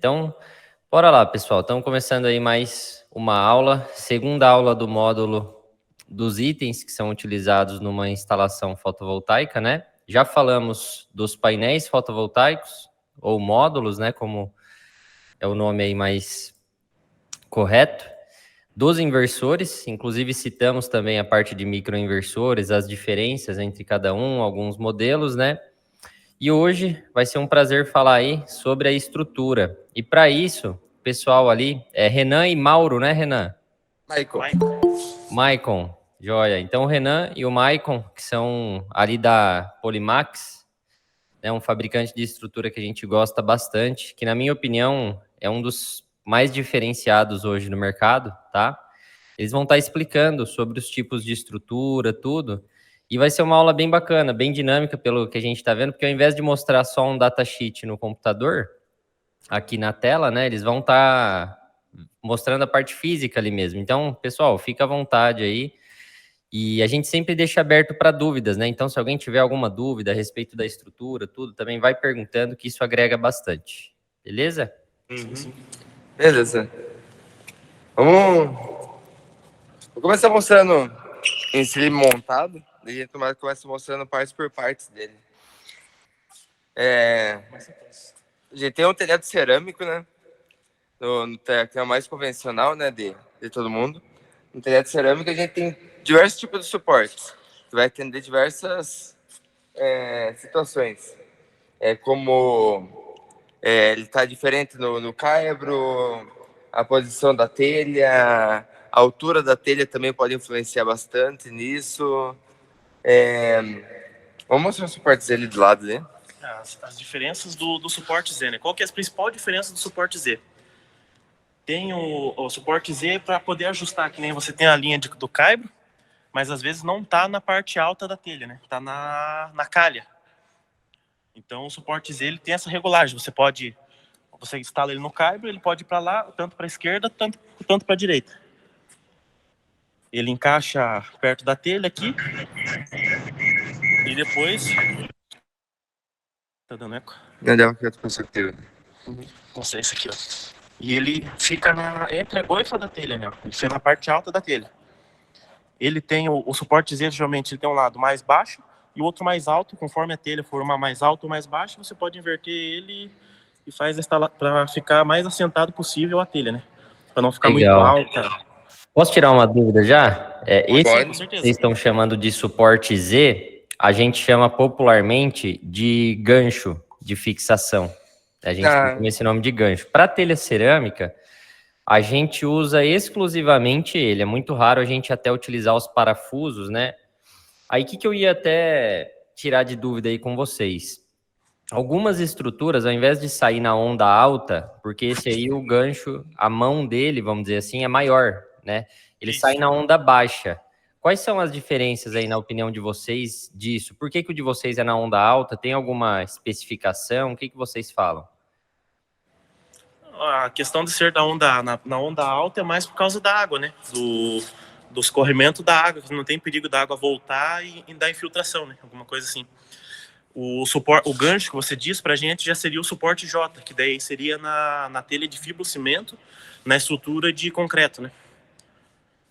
Então, bora lá, pessoal. Estamos começando aí mais uma aula, segunda aula do módulo dos itens que são utilizados numa instalação fotovoltaica, né? Já falamos dos painéis fotovoltaicos, ou módulos, né? Como é o nome aí mais correto. Dos inversores, inclusive citamos também a parte de microinversores, as diferenças entre cada um, alguns modelos, né? E hoje vai ser um prazer falar aí sobre a estrutura. E para isso, o pessoal ali é Renan e Mauro, né, Renan? Maicon, joia. Então, o Renan e o Maicon, que são ali da Polimax, né, um fabricante de estrutura que a gente gosta bastante, que na minha opinião é um dos mais diferenciados hoje no mercado, tá? Eles vão estar explicando sobre os tipos de estrutura, tudo. E vai ser uma aula bem bacana, bem dinâmica, pelo que a gente está vendo, porque ao invés de mostrar só um datasheet no computador, aqui na tela, né, eles vão estar mostrando a parte física ali mesmo. Então, pessoal, fica à vontade aí. E a gente sempre deixa aberto para dúvidas, né? Então, se alguém tiver alguma dúvida a respeito da estrutura, tudo, também vai perguntando, que isso agrega bastante. Beleza? Uhum. Beleza. Vou começar mostrando em si montado, daí a gente começa mostrando partes por partes dele. A gente tem um telhado cerâmico, né? Que é o mais convencional, né? De todo mundo. No telhado cerâmico a gente tem diversos tipos de suportes, que vai atender diversas situações. Ele está diferente no caibro, a posição da telha, a altura da telha também pode influenciar bastante nisso. Vamos mostrar os suportes dele do lado, né? As diferenças do suporte Z, né? Qual que é a principal diferença do suporte Z? Tem o suporte Z para poder ajustar, que nem você tem a linha do caibro, mas às vezes não está na parte alta da telha, né? Está na calha. Então o suporte Z ele tem essa regulagem. Você instala ele no caibro, ele pode ir para lá, tanto para a esquerda, tanto para a direita. Ele encaixa perto da telha aqui. E depois... Tá dando eco? Não, deu que outra perspectiva. Não sei, esse aqui, ó. E ele fica entre a goifa da telha, né? Ele fica na parte alta da telha. Ele tem o suporte Z, geralmente, ele tem um lado mais baixo e o outro mais alto. Conforme a telha for uma mais alta ou mais baixa, você pode inverter ele e faz para ficar mais assentado possível a telha, né? Para não ficar Legal. muito alta. Posso tirar uma dúvida já? Esse Com certeza. que vocês estão chamando de suporte Z, a gente chama popularmente de gancho de fixação. A gente tem esse nome de gancho. Para telha cerâmica, a gente usa exclusivamente ele. É muito raro a gente até utilizar os parafusos, né? Aí, o que eu ia até tirar de dúvida aí com vocês? Algumas estruturas, ao invés de sair na onda alta, porque esse aí, o gancho, a mão dele, vamos dizer assim, é maior, né? Ele sai na onda baixa. Quais são as diferenças aí, na opinião de vocês, disso? Por que o de vocês é na onda alta? Tem alguma especificação? O que vocês falam? A questão de ser na onda alta é mais por causa da água, né? Do escorrimento da água, que não tem perigo da água voltar e dar infiltração, né? Alguma coisa assim. O gancho que você diz pra gente já seria o suporte J, que daí seria na telha de fibrocimento, na estrutura de concreto, né?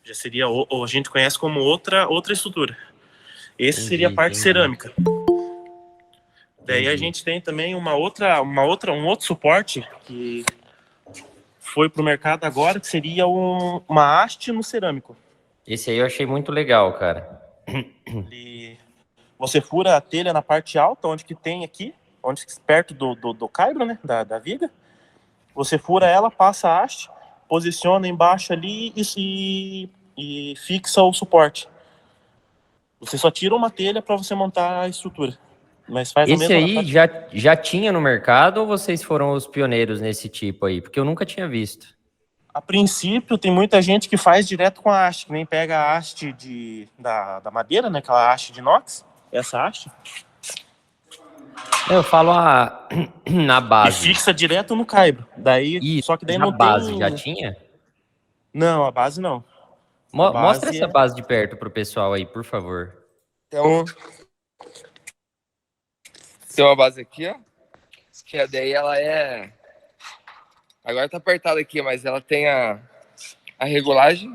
Já seria, a gente conhece como outra estrutura. Esse seria a parte cerâmica. Daí a gente tem também um outro suporte que foi pro mercado agora, que seria uma haste no cerâmico. Esse aí eu achei muito legal, cara. Você fura a telha na parte alta, onde que tem aqui, perto do caibro, né, da viga. Você fura ela, passa a haste, posiciona embaixo ali e fixa o suporte. Você só tira uma telha para você montar a estrutura. Mas faz Esse aí já tinha no mercado ou vocês foram os pioneiros nesse tipo aí? Porque eu nunca tinha visto. A princípio, tem muita gente que faz direto com a haste, que nem pega a haste da madeira, né, aquela haste de inox, essa haste. Eu falo na base. E fixa direto no caibro. Só que daí não base tem... já tinha? Não, a base não. Mostra essa base de perto pro pessoal aí, por favor. Então, tem uma base aqui, ó. Que daí ela é Agora tá apertado aqui, mas ela tem a regulagem,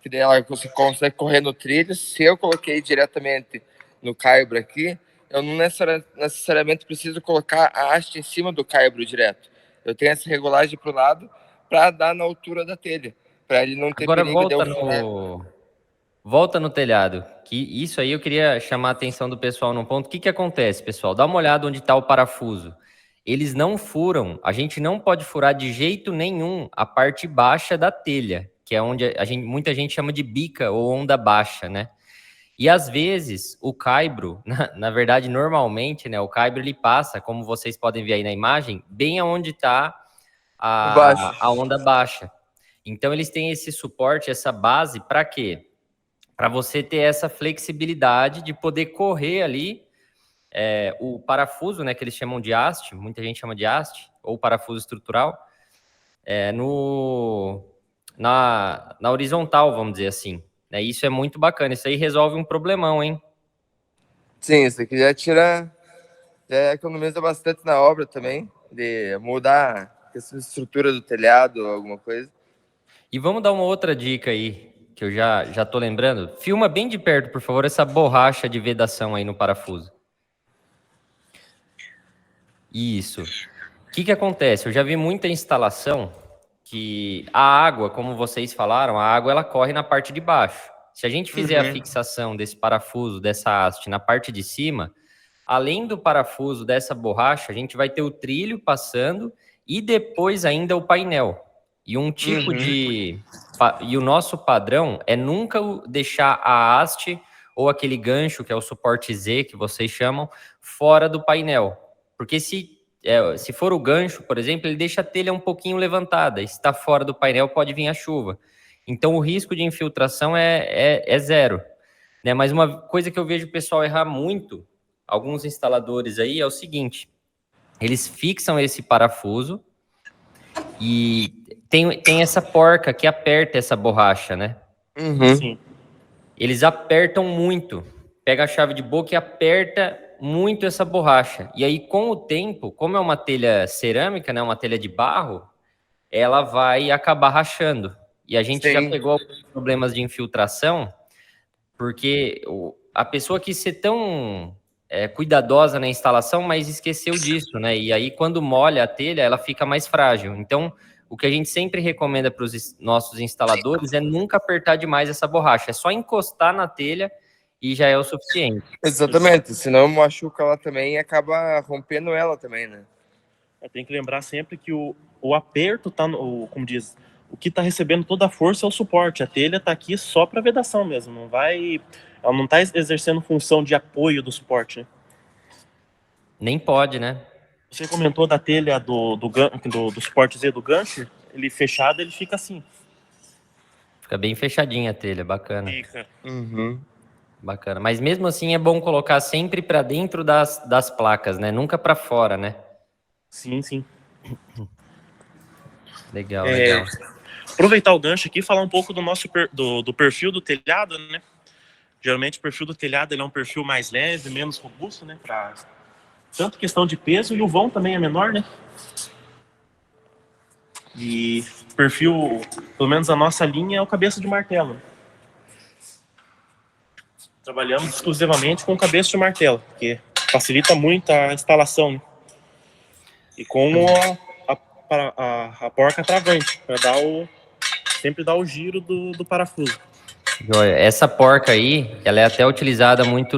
que daí você consegue correr no trilho. Se eu coloquei diretamente no caibro aqui, eu não necessariamente preciso colocar a haste em cima do caibro direto. Eu tenho essa regulagem pro lado para dar na altura da telha, para ele não ter Agora perigo de eu furar. volta no telhado. Que isso aí eu queria chamar a atenção do pessoal num ponto. O que que acontece, pessoal? Dá uma olhada onde está o parafuso. Eles não furam. A gente não pode furar de jeito nenhum a parte baixa da telha, que é onde muita gente chama de bica ou onda baixa, né? E às vezes o caibro, na verdade, normalmente, né? O caibro ele passa, como vocês podem ver aí na imagem, bem aonde está a onda baixa. Então eles têm esse suporte, essa base, para quê? Para você ter essa flexibilidade de poder correr ali o parafuso, né, que eles chamam de haste, muita gente chama de haste, ou parafuso estrutural, na horizontal, vamos dizer assim. Isso é muito bacana, isso aí resolve um problemão, hein? Sim, isso aqui já economiza bastante na obra também, de mudar a estrutura do telhado, alguma coisa. E vamos dar uma outra dica aí, que eu já tô lembrando. Filma bem de perto, por favor, essa borracha de vedação aí no parafuso. Isso. O que acontece? Eu já vi muita instalação que a água, como vocês falaram, a água ela corre na parte de baixo. Se a gente fizer a fixação desse parafuso, dessa haste na parte de cima, além do parafuso dessa borracha, a gente vai ter o trilho passando e depois ainda o painel. E um tipo de... E o nosso padrão é nunca deixar a haste ou aquele gancho, que é o suporte Z, que vocês chamam, fora do painel. Porque se for o gancho, por exemplo, ele deixa a telha um pouquinho levantada. E se está fora do painel, pode vir a chuva. Então, o risco de infiltração é zero. Né? Mas uma coisa que eu vejo o pessoal errar muito, alguns instaladores aí, é o seguinte. Eles fixam esse parafuso e tem essa porca que aperta essa borracha, né? Sim. Eles apertam muito. Pega a chave de boca e aperta muito essa borracha. E aí, com o tempo, como é uma telha cerâmica, né, uma telha de barro, ela vai acabar rachando. E a gente já pegou alguns problemas de infiltração, porque a pessoa quis ser tão cuidadosa na instalação, mas esqueceu disso, né? E aí, quando molha a telha, ela fica mais frágil. Então, o que a gente sempre recomenda para os nossos instaladores é nunca apertar demais essa borracha. É só encostar na telha e já é o suficiente. Exatamente, senão machuca ela também e acaba rompendo ela também, né? Tem que lembrar sempre que o aperto tá como diz, o que tá recebendo toda a força é o suporte. A telha tá aqui só para vedação mesmo, ela não tá exercendo função de apoio do suporte, né? Nem pode, né? Você comentou da telha do suporte Z do gancho, ele fechado, ele fica assim. Fica bem fechadinha a telha, bacana. Fica. Bacana. Mas mesmo assim é bom colocar sempre para dentro das placas, né? Nunca para fora, né? Sim. Legal. Aproveitar o gancho aqui e falar um pouco do nosso do perfil do telhado, né? Geralmente o perfil do telhado ele é um perfil mais leve, menos robusto, né? Tanto questão de peso, e o vão também é menor, né? E o perfil, pelo menos a nossa linha, é o cabeça de martelo. Trabalhamos exclusivamente com cabeça de martelo, porque facilita muito a instalação, né? E com a porca travante, para sempre dar o giro do parafuso. Joia. Essa porca aí, ela é até utilizada muito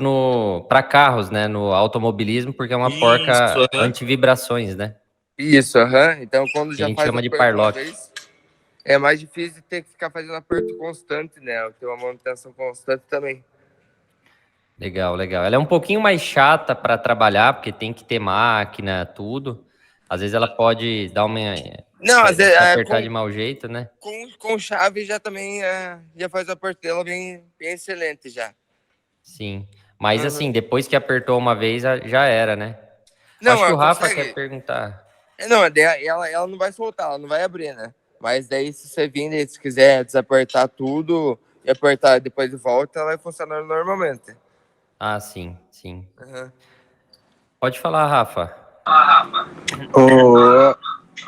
para carros, né? No automobilismo, porque é uma porca anti-vibrações, né? Isso, Então, quando Que já a gente faz chama de aperto uma parlock. vez, é mais difícil de ter que ficar fazendo aperto constante, né? Ter uma manutenção constante também. Legal. Ela é um pouquinho mais chata para trabalhar, porque tem que ter máquina, tudo. Às vezes ela pode dar uma... Não, às vezes, apertar de mau jeito, né? Com chave já também já faz o aperto dela bem excelente já. Sim. Mas assim, depois que apertou uma vez, já era, né? Não, acho que o Rafa consegue. quer perguntar. Não, ela não vai soltar, ela não vai abrir, né? Mas daí, se você vir e se quiser desapertar tudo e apertar depois de volta, ela vai funcionar normalmente. Ah, sim. Pode falar, Rafa.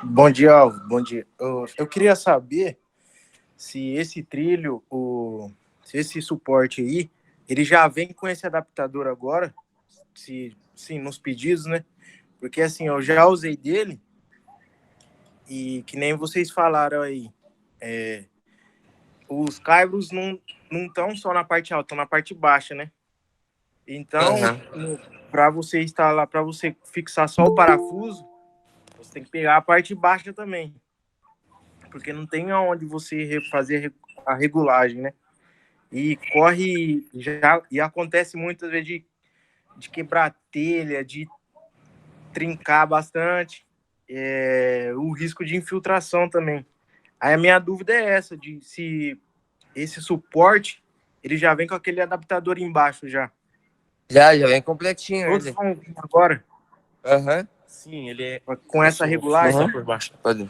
Bom dia, Alvo. Bom dia. Eu queria saber se esse trilho, se esse suporte aí, ele já vem com esse adaptador agora, se sim, nos pedidos, né? Porque assim, eu já usei dele e que nem vocês falaram aí, os caibros não estão só na parte alta, estão na parte baixa, né? Então, para você instalar, para você fixar só o parafuso, você tem que pegar a parte baixa também, porque não tem aonde você fazer a regulagem, né? E corre já e acontece muitas vezes de quebrar telha, de trincar bastante, o risco de infiltração também. Aí a minha dúvida é essa, de se esse suporte ele já vem com aquele adaptador embaixo já. Já vem completinho. Todos vão vir agora Aham. Sim, ele é com essa regulagem. por baixo. Pode.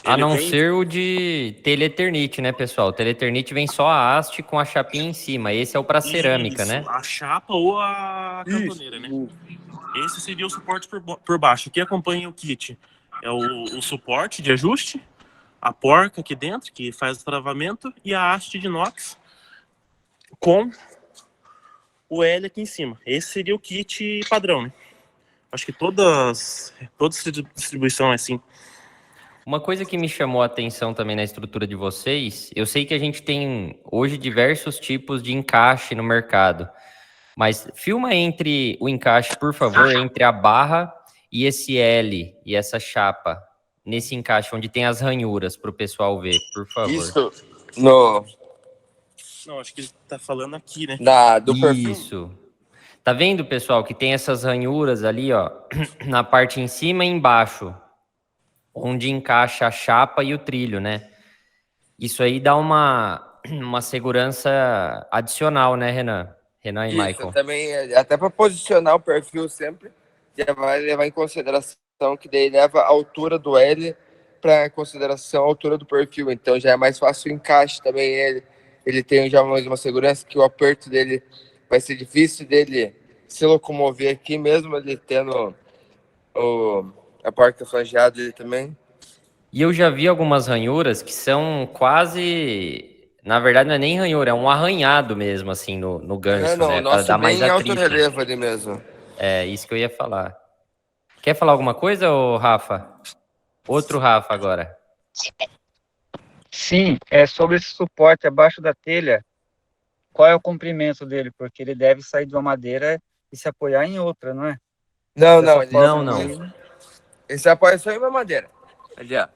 A Ele não vem- ser o de telha Eternit, né, pessoal? O telha Eternit vem só a haste com a chapinha em cima. Esse é o para cerâmica, Isso, né? a chapa ou a cantoneira, né? Esse seria o suporte por baixo. O que acompanha o kit é o suporte de ajuste, a porca aqui dentro, que faz o travamento, e a haste de inox com o L aqui em cima. Esse seria o kit padrão, né? Acho que toda distribuição é assim. Uma coisa que me chamou a atenção também na estrutura de vocês, eu sei que a gente tem hoje diversos tipos de encaixe no mercado, mas filma entre o encaixe, por favor, entre a barra e esse L e essa chapa, nesse encaixe onde tem as ranhuras, para o pessoal ver, por favor. Isso no Não, acho que ele tá falando aqui, né? do perfil. Isso. Tá vendo, pessoal, que tem essas ranhuras ali, ó, na parte em cima e embaixo, onde encaixa a chapa e o trilho, né? Isso aí dá uma segurança adicional, né, Renan? Renan e Isso, Michael. também, até para posicionar o perfil sempre, já vai levar em consideração que daí leva a altura do L para consideração a altura do perfil. Então já é mais fácil o encaixe também. Ele tem já mais uma segurança que o aperto dele vai ser difícil dele se locomover aqui, mesmo ele tendo a porta flangeada dele também. E eu já vi algumas ranhuras que são quase... Na verdade, não é nem ranhura, é um arranhado mesmo, assim, no gancho, Não, né? o Para nosso dar mais bem alto atrito. relevo ali mesmo. É, isso que eu ia falar. Quer falar alguma coisa, ô Rafa? Outro Rafa agora. Sim, é sobre esse suporte abaixo da telha. Qual é o comprimento dele? Porque ele deve sair de uma madeira e se apoiar em outra, não é? Não, Dessa ele forma, não. Ele se apoia só em uma madeira. Ali, ó.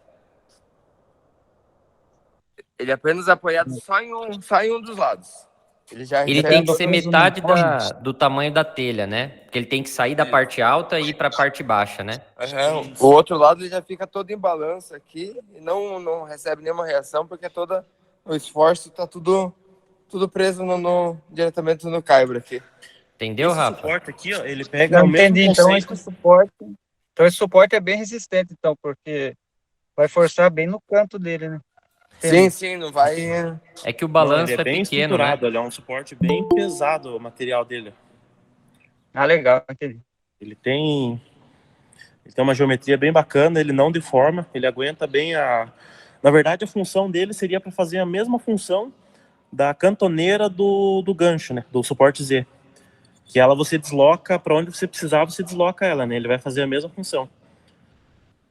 Ele é apenas apoiado só em um dos lados. Ele tem que ser metade do tamanho da telha, né? Porque ele tem que sair da parte alta e ir para a parte baixa, né? Uhum. O outro lado ele já fica todo em balanço aqui e não recebe nenhuma reação porque todo o esforço está tudo preso diretamente no caibro aqui. Entendeu, Esse Rafa? suporte aqui, ó, ele pega Não o mesmo entendi, então conceito. esse suporte é bem resistente, então, porque vai forçar bem no canto dele, né? Sim, não vai. É que o Não, balanço ele é bem pequeno, né? estruturado, ele é um suporte bem pesado, o material dele. Ah, legal, entendi. Ele tem uma geometria bem bacana, ele não deforma, ele aguenta bem Na verdade, a função dele seria para fazer a mesma função da cantoneira do gancho, né? Do suporte Z. Que ela você desloca para onde você precisar, você desloca ela, né? Ele vai fazer a mesma função.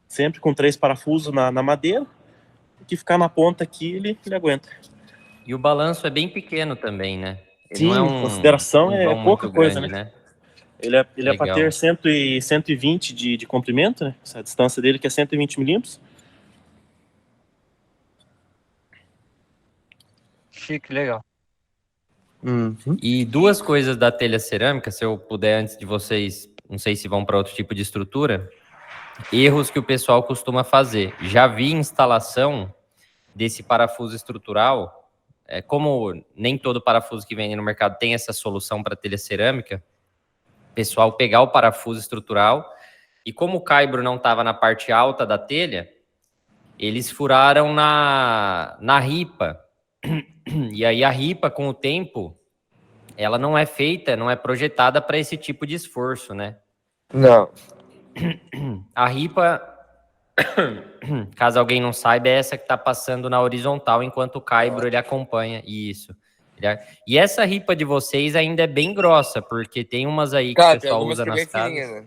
Sempre com 3 parafusos na madeira. O que ficar na ponta aqui, ele aguenta. E o balanço é bem pequeno também, né? Ele Sim, não é em consideração é vão pouca muito coisa, grande, né? Ele é para Legal. ter 120 de comprimento, né? Essa distância dele que é 120 milímetros. Chique, legal. E duas coisas da telha cerâmica, se eu puder, antes de vocês, não sei se vão para outro tipo de estrutura, erros que o pessoal costuma fazer. Já vi instalação desse parafuso estrutural, como nem todo parafuso que vende no mercado tem essa solução para telha cerâmica, o pessoal pegar o parafuso estrutural e como o caibro não estava na parte alta da telha, eles furaram na ripa. E aí a ripa, com o tempo, ela não é feita, não é projetada para esse tipo de esforço, né? Não. A ripa, caso alguém não saiba, é essa que está passando na horizontal, enquanto o caibro ele acompanha. Isso. E essa ripa de vocês ainda é bem grossa, porque tem umas aí que o Cara, tem pessoal algumas usa que é nas bem fininha, casas.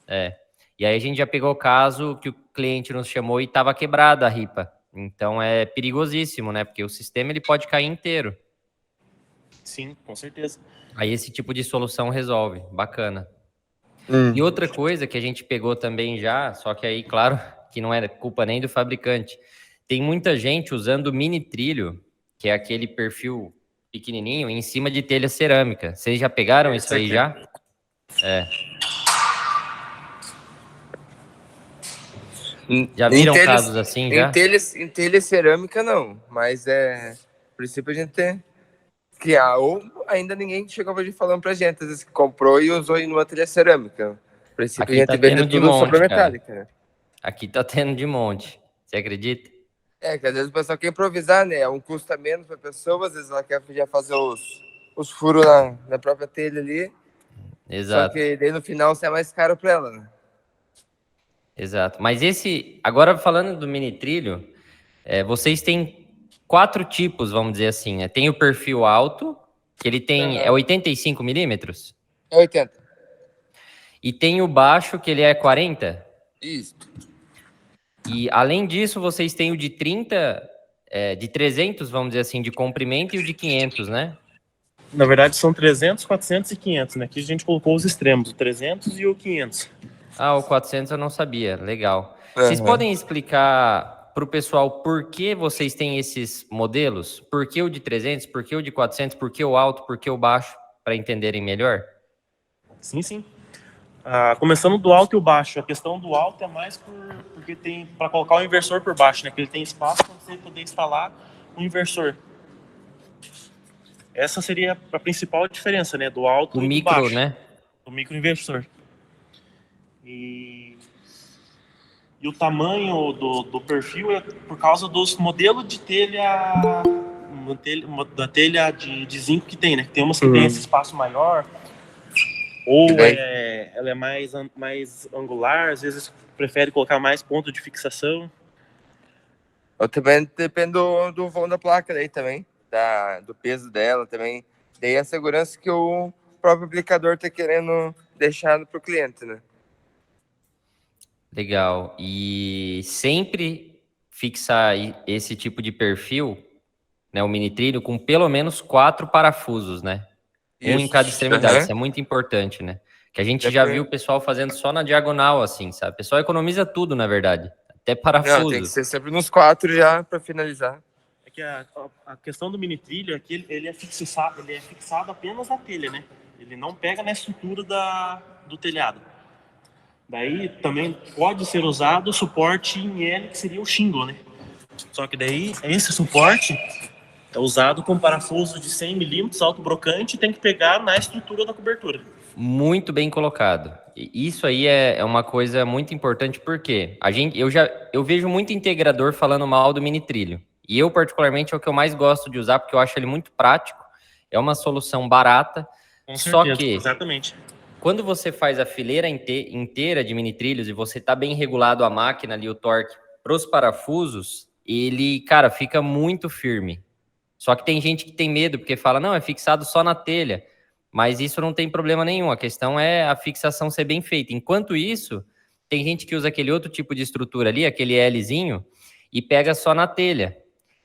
né? E aí a gente já pegou o caso que o cliente nos chamou e estava quebrada a ripa. Então é perigosíssimo, né? Porque o sistema ele pode cair inteiro. Sim, com certeza. Aí esse tipo de solução resolve. Bacana. Hum. E outra coisa que a gente pegou também já, só que aí, claro, que não é culpa nem do fabricante. Tem muita gente usando mini trilho, que é aquele perfil pequenininho, em cima de telha cerâmica. Vocês já pegaram isso aí já? Já viram casos assim já? Em telha cerâmica, não. Mas a princípio a gente tem que ou ainda ninguém chegou pra gente falando pra gente, às vezes que comprou e usou em uma telha cerâmica. A princípio Aqui a gente tá vende tendo de tudo sobre monte, cara. metálica, né? Aqui tá tendo de monte. Você acredita? Que às vezes o pessoal quer improvisar, né? É um custo a menos pra pessoa, às vezes ela quer já fazer os furos na própria telha ali. Só Exato, que daí no final sai mais caro pra ela, né? exato. Mas agora falando do mini trilho, vocês têm 4 tipos, vamos dizer assim, né? Tem o perfil alto, que ele tem, é 85 milímetros, É 80. e tem o baixo, que ele é 40. Isso. E além disso, vocês têm o de 30, de 300, vamos dizer assim, de comprimento e o de 500, né? Na verdade, são 300, 400 e 500, né? Aqui a gente colocou os extremos, o 300 e o 500. Ah, o 400 eu não sabia, legal. Uhum. Vocês podem explicar para o pessoal por que vocês têm esses modelos? Por que o de 300, por que o de 400, por que o alto, por que o baixo, para entenderem melhor? Sim, sim. Começando do alto e o baixo. A questão do alto é mais porque tem para colocar o inversor por baixo, né? Que ele tem espaço para você poder instalar um inversor. Essa seria a principal diferença, né? Do alto O e do micro, baixo. né? Do microinversor. E o tamanho do perfil é por causa dos modelos de telha, da telha de zinco que tem, né? Tem umas que tem esse espaço maior, ou ela é mais angular, às vezes prefere colocar mais ponto de fixação. Ou também depende do vão da placa daí também, do peso dela também. Daí a segurança que o próprio aplicador tá querendo deixar pro cliente, né? Legal. E sempre fixar esse tipo de perfil, né, o mini trilho, com pelo menos 4 parafusos, né? Um em cada extremidade. Isso é muito importante, né? Que a gente já viu o pessoal fazendo só na diagonal, assim, sabe? O pessoal economiza tudo, na verdade. Até parafuso. Não, tem que ser sempre nos 4 já para finalizar. É que a questão do mini trilho é que ele é fixado apenas na telha, né? Ele não pega na estrutura do telhado. Daí também pode ser usado o suporte em L, que seria o shingle, né? Só que daí esse suporte é usado com parafuso de 100 milímetros, alto brocante, e tem que pegar na estrutura da cobertura. Muito bem colocado. Isso aí é uma coisa muito importante, porque eu vejo muito integrador falando mal do mini trilho. E eu, particularmente, é o que eu mais gosto de usar, porque eu acho ele muito prático. É uma solução barata. Com só certeza, que, exatamente. quando você faz a fileira inteira de mini trilhos e você está bem regulado a máquina ali, o torque, para os parafusos, ele, cara, fica muito firme. Só que tem gente que tem medo, porque fala, não, é fixado só na telha. Mas isso não tem problema nenhum. A questão é a fixação ser bem feita. Enquanto isso, tem gente que usa aquele outro tipo de estrutura ali, aquele Lzinho, e pega só na telha.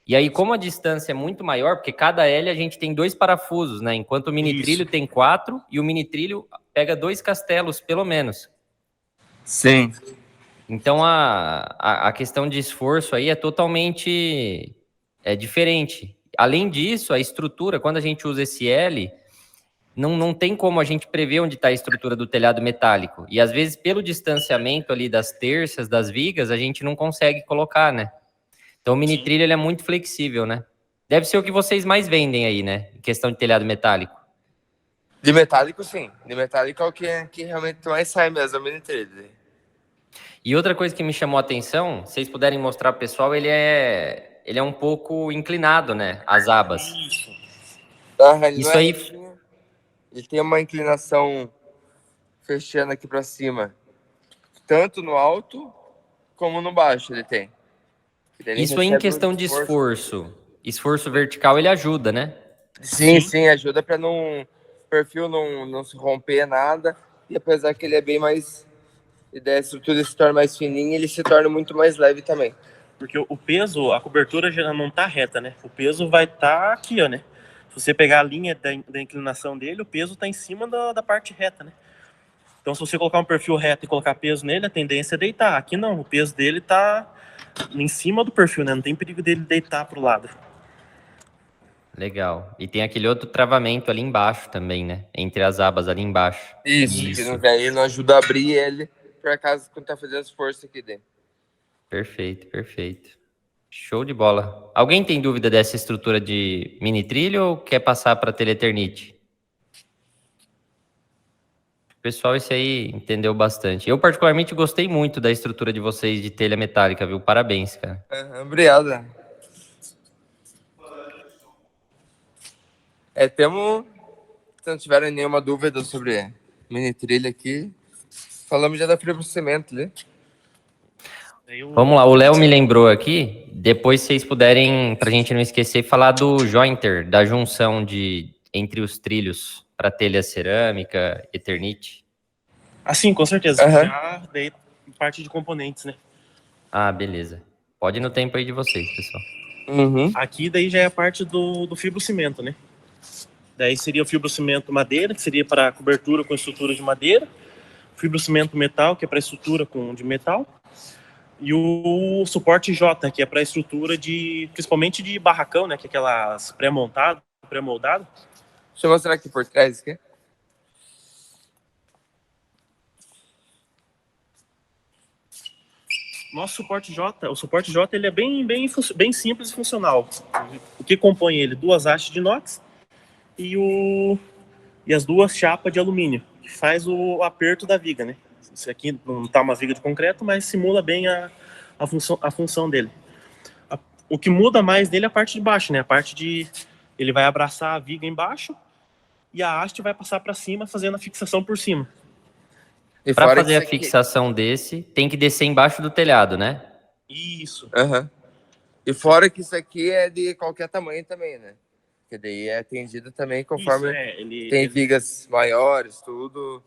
E aí, como a distância é muito maior, porque cada L a gente tem 2 parafusos, né? Enquanto o mini trilho tem 4, e o mini trilho pega 2 castelos, pelo menos. Sim. Então, a questão de esforço aí é totalmente diferente. Além disso, a estrutura, quando a gente usa esse L, não tem como a gente prever onde está a estrutura do telhado metálico. E às vezes, pelo distanciamento ali das terças, das vigas, a gente não consegue colocar, né? Então o mini trilho ele é muito flexível, né? Deve ser o que vocês mais vendem aí, né? Em questão de telhado metálico. De metálico, sim. De metálico é o que realmente mais sai mesmo, o mini trilho. E outra coisa que me chamou a atenção, se vocês puderem mostrar pro pessoal, ele é um pouco inclinado, né? As abas. Isso aí... Ele tem uma inclinação fechando aqui para cima. tanto no alto como no baixo ele tem. Ele Isso em recebe questão muito de esforço vertical, ele ajuda, né? Sim, Sim. sim, ajuda para o perfil não se romper nada. E apesar que ele é bem mais. E daí a estrutura se torna mais fininha, ele se torna muito mais leve também. Porque o peso, a cobertura já não tá reta, né? O peso vai estar aqui, ó, né? Se você pegar a linha da inclinação dele, o peso tá em cima da parte reta, né? Então, se você colocar um perfil reto e colocar peso nele, a tendência é deitar. Aqui não, o peso dele tá em cima do perfil, né? Não tem perigo dele deitar pro lado. Legal. E tem aquele outro travamento ali embaixo também, né? Entre as abas ali embaixo. Isso. Que daí não ajuda a abrir ele, por acaso, quando tá fazendo esforço aqui dentro. Perfeito, perfeito. Show de bola. Alguém tem dúvida dessa estrutura de mini trilho ou quer passar para Teleternite? Pessoal, esse aí entendeu bastante. Eu particularmente gostei muito da estrutura de vocês de telha metálica, viu? Parabéns, cara. Obrigado. Temos. Se não tiverem nenhuma dúvida sobre mini trilha aqui, falamos já da fibra cimento, né? Vamos lá, o Léo me lembrou aqui, depois vocês puderem, pra gente não esquecer, falar do jointer, da junção entre os trilhos para telha cerâmica, Eternite. Ah, sim, com certeza. Aham. Já daí parte de componentes, né? Ah, beleza. Pode ir no tempo aí de vocês, pessoal. Uhum. Aqui daí já é a parte do fibrocimento, né? Daí seria o fibrocimento madeira, que seria para cobertura com estrutura de madeira. Fibrocimento metal, que é para estrutura de metal. E o suporte J, que é para estrutura principalmente de barracão, né? Que é aquelas pré-moldado. Deixa eu mostrar aqui por trás. Aqui. Nosso suporte J, ele é bem simples e funcional. O que compõe ele? 2 hastes de inox e as 2 chapas de alumínio, que faz o aperto da viga, né? Isso aqui não tá uma viga de concreto, mas simula bem a função dele. O que muda mais nele é a parte de baixo, né? Ele vai abraçar a viga embaixo e a haste vai passar para cima, fazendo a fixação por cima. E Para fora fazer a isso aqui- fixação desse, tem que descer embaixo do telhado, né? Isso. Aham. E fora que isso aqui é de qualquer tamanho também, né? Porque daí é atendido também conforme tem vigas maiores, tudo.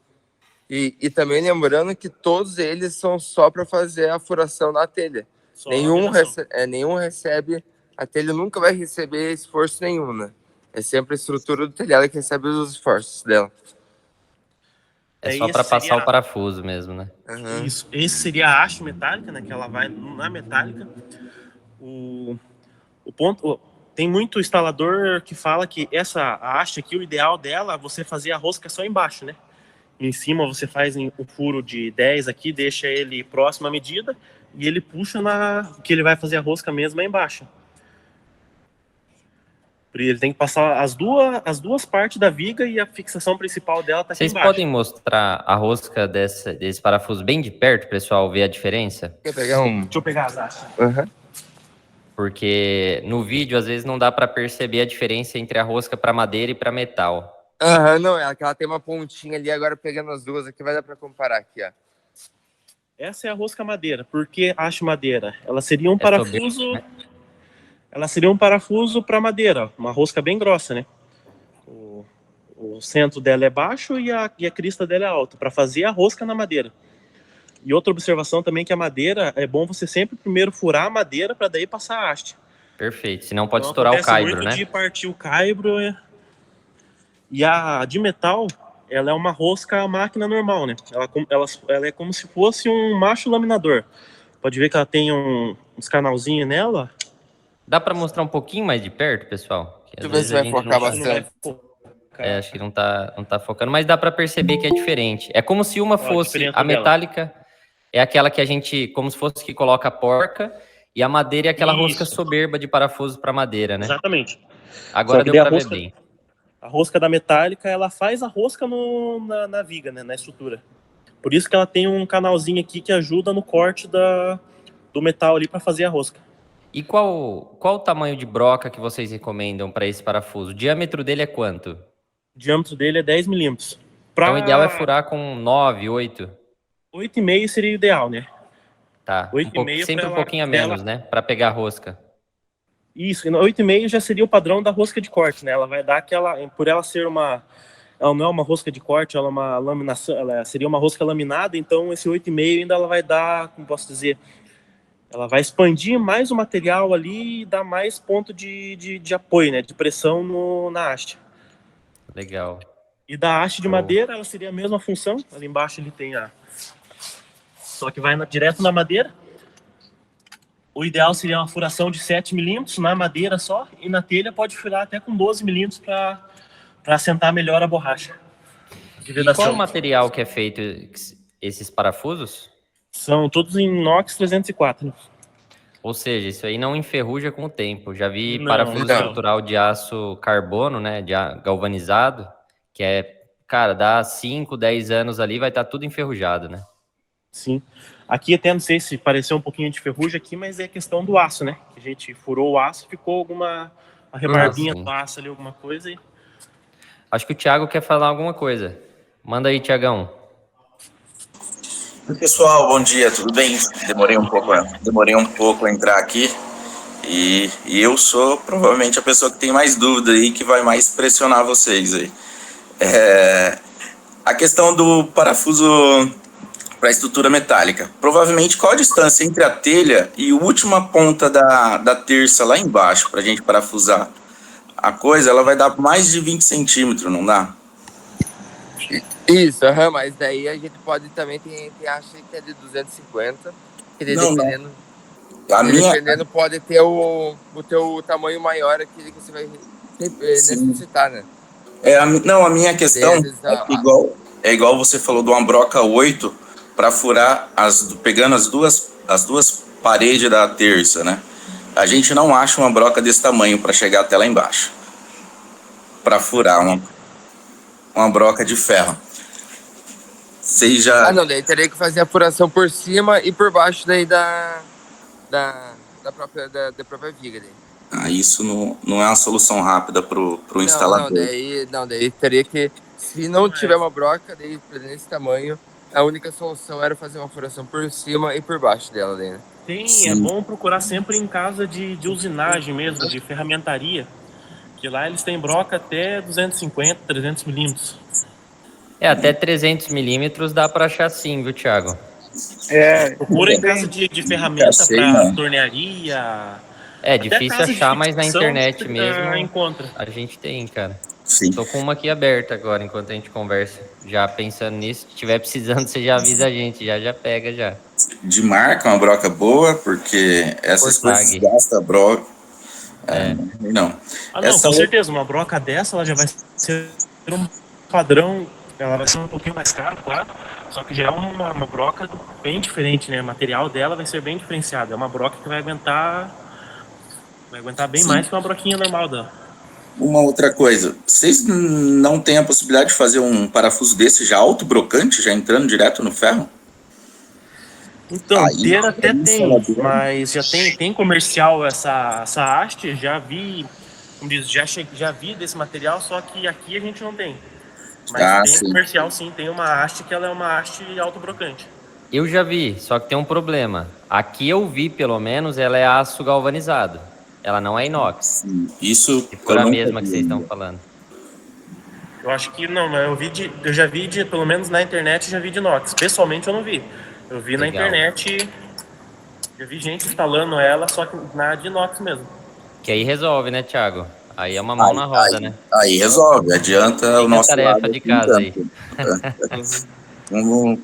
E também lembrando que todos eles são só para fazer a furação na telha. Nenhum recebe, a telha nunca vai receber esforço nenhum, né? É sempre a estrutura do telhado que recebe os esforços dela. É só para passar o parafuso mesmo, né? Uhum. Isso. Esse seria a haste metálica, né? Que ela vai na metálica. O ponto... Tem muito instalador que fala que a haste aqui, o ideal dela é você fazer a rosca só embaixo, né? Em cima você faz o furo de 10 aqui, deixa ele próximo à medida e ele puxa que ele vai fazer a rosca mesmo é embaixo. Ele tem que passar as duas partes da viga e a fixação principal dela tá aqui Vocês embaixo. podem mostrar a rosca desse parafuso bem de perto, pessoal, ver a diferença? Quer pegar um? Deixa eu pegar as hastes. Uhum. Porque no vídeo, às vezes, não dá para perceber a diferença entre a rosca para madeira e para metal. Não, é que ela tem uma pontinha ali, agora pegando as duas aqui, vai dar para comparar aqui, ó. Essa é a rosca madeira. Por que haste madeira? Ela seria um parafuso... soberbo, né? Ela seria um parafuso para madeira, uma rosca bem grossa, né? O centro dela é baixo e a crista dela é alta, para fazer a rosca na madeira. E outra observação também que a madeira, é bom você sempre primeiro furar a madeira para daí passar a haste. Perfeito, senão pode Então, estourar o acontece caibro, muito né? de partir o caibro. E a de metal, ela é uma rosca máquina normal, né? Ela é como se fosse um macho laminador. Pode ver que ela tem uns canalzinhos nela. Dá para mostrar um pouquinho mais de perto, pessoal? Que Deixa eu às ver vezes se a vai gente focar não- bastante. acho que não tá focando, mas dá para perceber que é diferente. É como se uma fosse diferença a dela. metálica, é aquela que a gente, como se fosse que coloca a porca, e a madeira é aquela rosca Isso. soberba de parafuso para madeira, né? Exatamente. Agora Só que deu daí a para ver rosca- bem. A rosca da metálica, ela faz a rosca na viga, né, na estrutura. Por isso que ela tem um canalzinho aqui que ajuda no corte do metal ali para fazer a rosca. E qual o tamanho de broca que vocês recomendam para esse parafuso? O diâmetro dele é quanto? O diâmetro dele é 10 milímetros. Então o ideal é furar com 9, 8. 8,5 seria o ideal, né? Tá. 8,5 Sempre um pra pouquinho a ela- menos, né? Para pegar a rosca. Isso, e no 8,5 já seria o padrão da rosca de corte, né? Ela vai dar aquela, por ela ser ela não é uma rosca de corte, ela é uma laminação, ela seria uma rosca laminada, então esse 8,5 ainda ela vai dar, como posso dizer, ela vai expandir mais o material ali e dar mais ponto de apoio, né? De pressão na haste. Legal. E da haste de Show. madeira, ela seria a mesma função. Ali embaixo ele tem só que vai direto na madeira. O ideal seria uma furação de 7 milímetros na madeira só, e na telha pode furar até com 12 milímetros para assentar melhor a borracha de E qual vedação. o material que é feito esses parafusos? São todos em inox 304. Ou seja, isso aí não enferruja com o tempo. Já vi Não, parafuso não. estrutural de aço carbono, né, galvanizado, que é, cara, dá 5, 10 anos ali, vai estar tudo enferrujado, né? Sim. Aqui até não sei se pareceu um pouquinho de ferrugem aqui, mas é questão do aço, né? A gente furou o aço, ficou alguma rebarbinha sim. do aço ali, alguma coisa. E... Acho que o Thiago quer falar alguma coisa. Manda aí, Thiagão. Pessoal, bom dia, tudo bem? Demorei um pouco a entrar aqui e eu sou provavelmente a pessoa que tem mais dúvida aí, que vai mais pressionar vocês aí. A questão do parafuso para estrutura metálica. Provavelmente qual a distância entre a telha e a última ponta da terça lá embaixo para a gente parafusar? A coisa, ela vai dar mais de 20 centímetros, não dá? Isso, mas daí a gente pode também, tem acho que é de 250, que daí Não. dependendo pode ter o teu tamanho maior, aquele que você vai necessitar, né? A minha questão é igual você falou de uma broca 8 para furar, pegando as duas paredes da terça, né? A gente não acha uma broca desse tamanho para chegar até lá embaixo, para furar uma broca de ferro. Vocês já... Não, daí teria que fazer a furação por cima e por baixo daí da própria viga daí. Isso não é uma solução rápida pro instalador. Daí teria que, se não tiver uma broca daí nesse tamanho, a única solução era fazer uma furação por cima e por baixo dela daí, né? É bom procurar sempre em casa de usinagem mesmo, de ferramentaria, que lá eles têm broca até 250, 300 milímetros. Até 300 milímetros dá para achar sim, viu, Thiago? Procura em casa de ferramenta para tornearia. É difícil achar, mas na internet mesmo encontra. a gente tem, cara. Sim. Tô com uma aqui aberta agora, enquanto a gente conversa. Já pensando nisso, se tiver precisando, você já avisa a gente, já pega já. De marca, uma broca boa, porque essas coisas gastam a broca. Não. Com certeza, uma broca dessa, ela já vai ser um padrão, ela vai ser um pouquinho mais cara, claro, só que já é uma broca bem diferente, né? O material dela vai ser bem diferenciado. É uma broca que vai aguentar bem mais que uma broquinha normal dela. Uma outra coisa, vocês não têm a possibilidade de fazer um parafuso desse já autobrocante, já entrando direto no ferro? Então, ter até tem, mas já tem comercial essa haste, já vi, como diz, já vi desse material, só que aqui a gente não tem. Mas tem comercial sim, tem uma haste que ela é uma haste autobrocante. Eu já vi, só que tem um problema. Aqui eu vi, pelo menos, ela é aço galvanizado. Ela não é inox. Isso se for a mesma que vocês estão falando. Eu acho que não, mas eu já vi pelo menos na internet, já vi de inox. Pessoalmente eu não vi. Eu vi na internet, já vi gente instalando ela, só que na de inox mesmo. Que aí resolve, né, Thiago? Aí é uma mão na roda, né? Aí resolve, adianta o nosso tarefa de casa aí. Vamos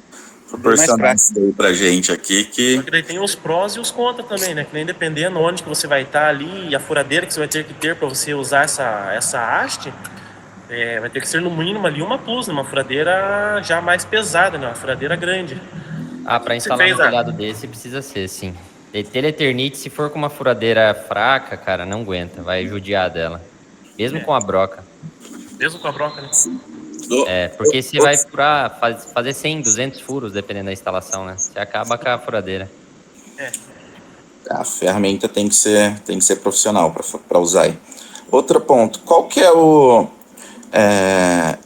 proporcionar isso daí pra gente aqui que... Só que daí tem os prós e os contras também, né? Que nem dependendo onde que você vai estar ali, e a furadeira que você vai ter que ter para você usar essa haste, vai ter que ser no mínimo ali uma plus, né? Uma furadeira já mais pesada, né? Uma furadeira grande. Para instalar um telhado desse precisa ser, sim. Telha Eternite, se for com uma furadeira fraca, cara, não aguenta, vai judiar dela. Mesmo com a broca. Mesmo com a broca, né? Porque você vai furar, fazer 100, 200 furos, dependendo da instalação, né? Você acaba com a furadeira. A ferramenta tem que ser profissional para usar aí. Outro ponto, qual que é o...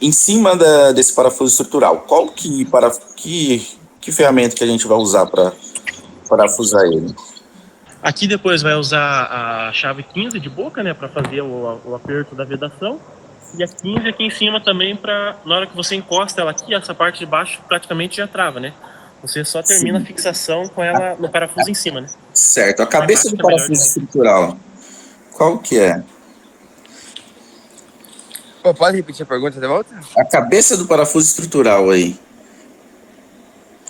em cima desse parafuso estrutural, qual que que ferramenta que a gente vai usar para parafusar ele? Aqui depois vai usar a chave 15 de boca, né, para fazer o aperto da vedação. E a 15 aqui em cima também para, na hora que você encosta ela aqui, essa parte de baixo praticamente já trava, né? Você só termina a fixação com ela no parafuso em cima, né? Certo. A cabeça do parafuso estrutural, qual que é? Pô, pode repetir a pergunta de volta? A cabeça do parafuso estrutural aí.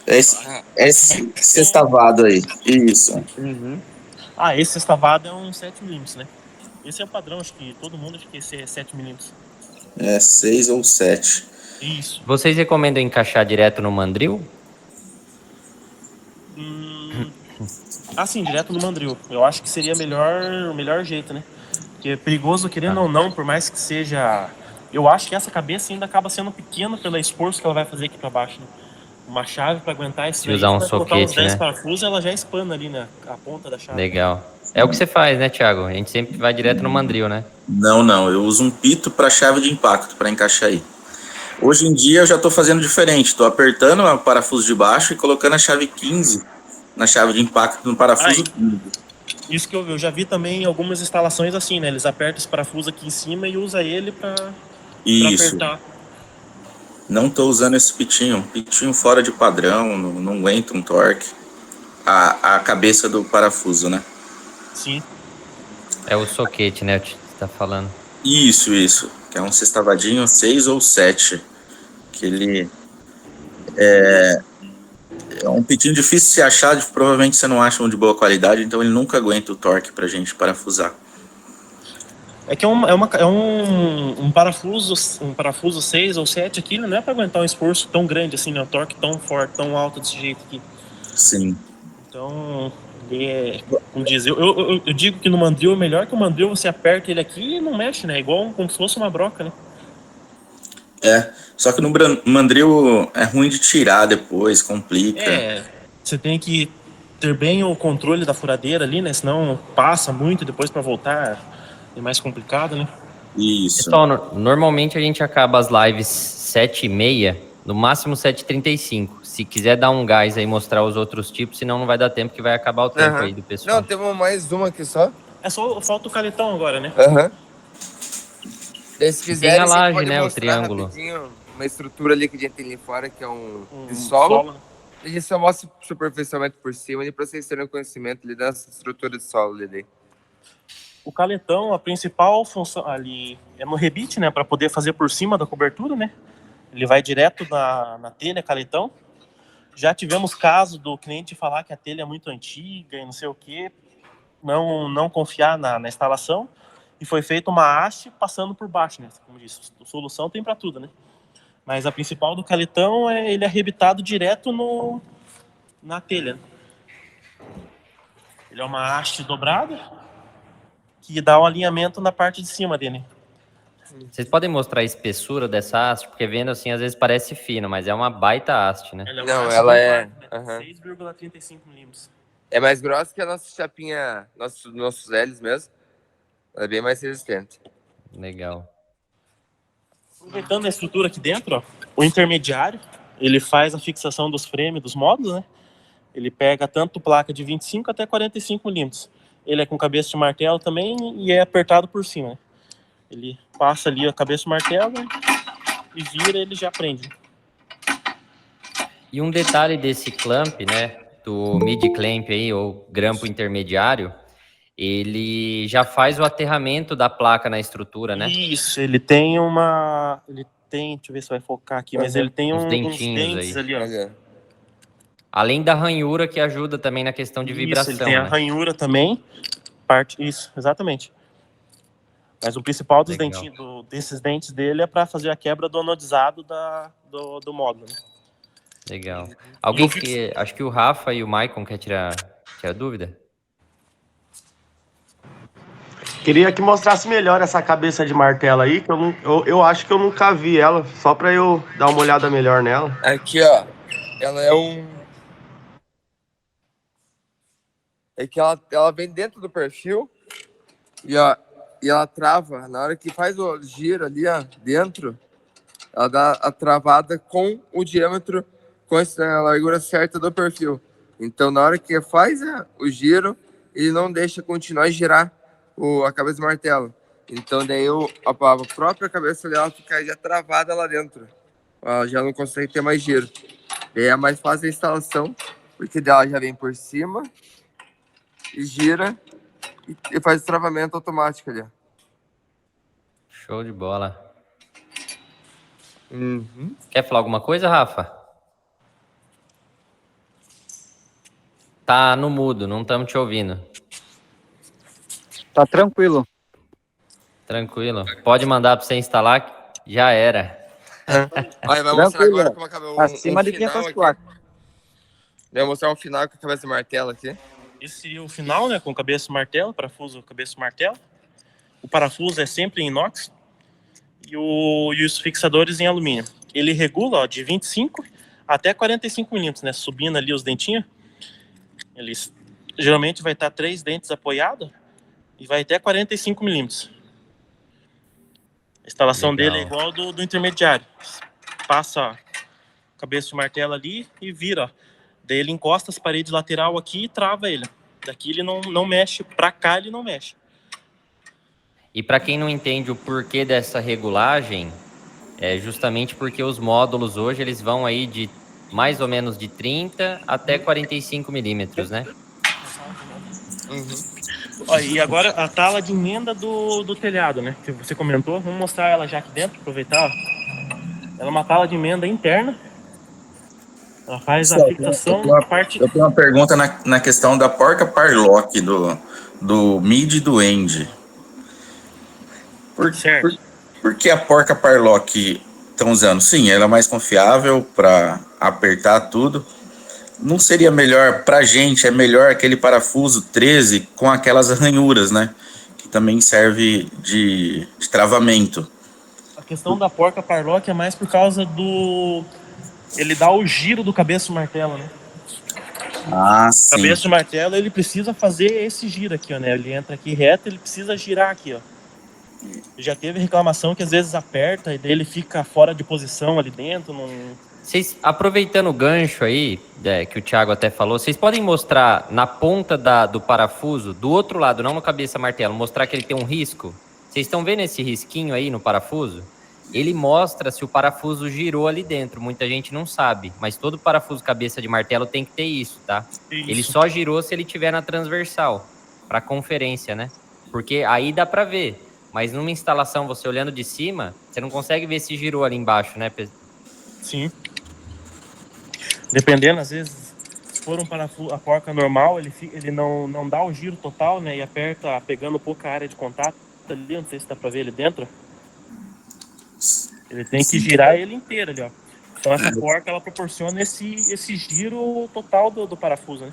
Esse sextavado aí. Isso. Uhum. Ah, esse sextavado é um 7mm, né? Esse é o padrão, acho que todo mundo acha que esse é 7mm. É 6 ou 7. Isso. Vocês recomendam encaixar direto no mandril? Assim, direto no mandril. Eu acho que seria o melhor jeito, né? Porque é perigoso, querendo ou não, por mais que seja... Eu acho que essa cabeça ainda acaba sendo pequena pelo esforço que ela vai fazer aqui pra baixo, né? Uma chave pra aguentar isso daí, usar um vai colocar uns soquete, 10 né? parafusos, ela já espana ali, né? A ponta da chave. Legal. É o que você faz, né, Thiago? A gente sempre vai direto no mandril, né? Não. Eu uso um pito para chave de impacto para encaixar aí. Hoje em dia eu já estou fazendo diferente. Estou apertando o parafuso de baixo e colocando a chave 15 na chave de impacto no parafuso 15. Isso que eu já vi também em algumas instalações assim, né? Eles apertam esse parafuso aqui em cima e usa ele pra apertar. Não estou usando esse pitinho. Pitinho fora de padrão, não aguenta um torque. A cabeça do parafuso, né? Sim. É o soquete, né? Que você tá falando. Isso. Que é um sextavadinho 6 ou 7. Que ele é um pitinho difícil de se achar, provavelmente você não acha um de boa qualidade, então ele nunca aguenta o torque pra gente parafusar. É que é um parafuso 6 ou 7 aqui, não é para aguentar um esforço tão grande assim, né? Um torque tão forte, tão alto desse jeito aqui. Sim. Então, como diz, eu digo que no mandril, melhor que o mandril, você aperta ele aqui e não mexe, né? Igual como se fosse uma broca, né? Só que no mandril é ruim de tirar depois, complica. Você tem que ter bem o controle da furadeira ali, né? Senão passa muito depois para voltar, é mais complicado, né? Isso. Pessoal, normalmente a gente acaba as lives 7h30, no máximo 7h35. Se quiser dar um gás aí, mostrar os outros tipos, senão não vai dar tempo, que vai acabar o tempo aí do pessoal. Não, temos mais uma aqui só. Falta o caletão agora, né? Se quiserem, tem a laje, pode né? O mostrar triângulo. rapidinho uma estrutura ali que a gente tem ali fora, que é um de solo. Né? A gente só mostra superficialmente por cima, e para vocês terem um conhecimento ali dessa estrutura de solo ali. O caletão, a principal função ali é no rebite, né? Para poder fazer por cima da cobertura, né? Ele vai direto na telha, caletão. Já tivemos casos do cliente falar que a telha é muito antiga e não sei o quê, não confiar na instalação, e foi feita uma haste passando por baixo, né? Como disse, solução tem para tudo, né? Mas a principal do caletão é ele arrebitado direto na telha. Ele é uma haste dobrada que dá um alinhamento na parte de cima dele. Vocês podem mostrar a espessura dessa haste? Porque vendo assim, às vezes parece fino, mas é uma baita haste, né? Ela é 6,35 milímetros. É mais grossa que a nossa chapinha, nossos L's mesmo. Ela é bem mais resistente. Legal. Aproveitando a estrutura aqui dentro, ó, o intermediário, ele faz a fixação dos frames, dos módulos, né? Ele pega tanto placa de 25 até 45 milímetros. Ele é com cabeça de martelo também e é apertado por cima, né? Ele passa ali a cabeça de martelo e vira, ele já prende. E um detalhe desse clamp, né, do mid-clamp aí, ou grampo intermediário, ele já faz o aterramento da placa na estrutura, né? Isso, ele tem deixa eu ver se vai focar aqui, mas ele tem uns dentes ali, ó. Além da ranhura que ajuda também na questão de vibração. Ele tem a ranhura também, isso, exatamente. Mas o principal desses dentes dele é para fazer a quebra do anodizado do módulo, né? Legal. Acho que o Rafa e o Maicon quer tirar dúvida? Queria que mostrasse melhor essa cabeça de martelo aí, que eu acho que eu nunca vi ela, só para eu dar uma olhada melhor nela. Aqui, ó, ela é que ela vem dentro do perfil e ela trava, na hora que faz o giro ali, ó, dentro, ela dá a travada com o diâmetro com a largura certa do perfil. Então, na hora que faz o giro, ele não deixa continuar a girar a cabeça do martelo. Então, daí a própria cabeça dela fica já travada lá dentro. Ela já não consegue ter mais giro. Daí é mais fácil a instalação, porque dela já vem por cima e gira e faz o travamento automático ali. Show de bola. Uhum. Quer falar alguma coisa, Rafa? Tá no mudo, não estamos te ouvindo. Tá tranquilo. Tranquilo. Pode mandar para você instalar, que já era. Aí vai mostrar Tranquilo. agora como acabou Acima de 500 placas. Vai mostrar um final com a cabeça de martelo aqui. Esse seria o final, né? Com cabeça e martelo, parafuso, cabeça e martelo. O parafuso é sempre em inox e os fixadores em alumínio. Ele regula, ó, de 25 até 45 milímetros, né? Subindo ali os dentinhos. Eles geralmente vai estar 3 dentes apoiados e vai até 45 milímetros. A instalação Legal. dele é igual do intermediário. Passa a cabeça de martelo ali e vira, ó. Daí ele encosta as paredes lateral aqui e trava ele. Daqui ele não mexe, pra cá ele não mexe. E para quem não entende o porquê dessa regulagem, é justamente porque os módulos hoje eles vão aí de mais ou menos de 30 até 45 milímetros, né? Ó, e agora a tala de emenda do telhado, né? Que você comentou. Vamos mostrar ela já aqui dentro, aproveitar. Ó. Ela é uma tala de emenda interna. Ela faz a fixação na parte... Eu tenho uma pergunta na questão da porca parlock do mid e do end. Certo. Por que a porca parlock estão usando? Sim, ela é mais confiável para apertar tudo. Não seria melhor, pra gente, é melhor aquele parafuso 13 com aquelas ranhuras, né? Que também serve de travamento. A questão da porca parlock é mais por causa do... Ele dá o giro do cabeça do martelo, né? Ah, O sim. cabeça do martelo, ele precisa fazer esse giro aqui, ó, né? Ele entra aqui reto, ele precisa girar aqui, ó. Já teve reclamação que às vezes aperta e daí ele fica fora de posição ali dentro. Vocês, aproveitando o gancho aí, que o Thiago até falou, vocês podem mostrar na ponta do parafuso, do outro lado, não no cabeça martelo, mostrar que ele tem um risco? Vocês estão vendo esse risquinho aí no parafuso? Ele mostra se o parafuso girou ali dentro. Muita gente não sabe, mas todo parafuso cabeça de martelo tem que ter isso, tá? Isso. Ele só girou se ele tiver na transversal, para conferência, né? Porque aí dá para ver, mas numa instalação, você olhando de cima, você não consegue ver se girou ali embaixo, né? Sim. Dependendo, às vezes, se for um parafuso, a porca normal, ele não dá o giro total, né? E aperta pegando pouca área de contato ali, não sei se dá pra ver ele dentro. Ele tem que girar ele inteiro ali, ó. Então essa porca, ela proporciona esse giro total do parafuso, né?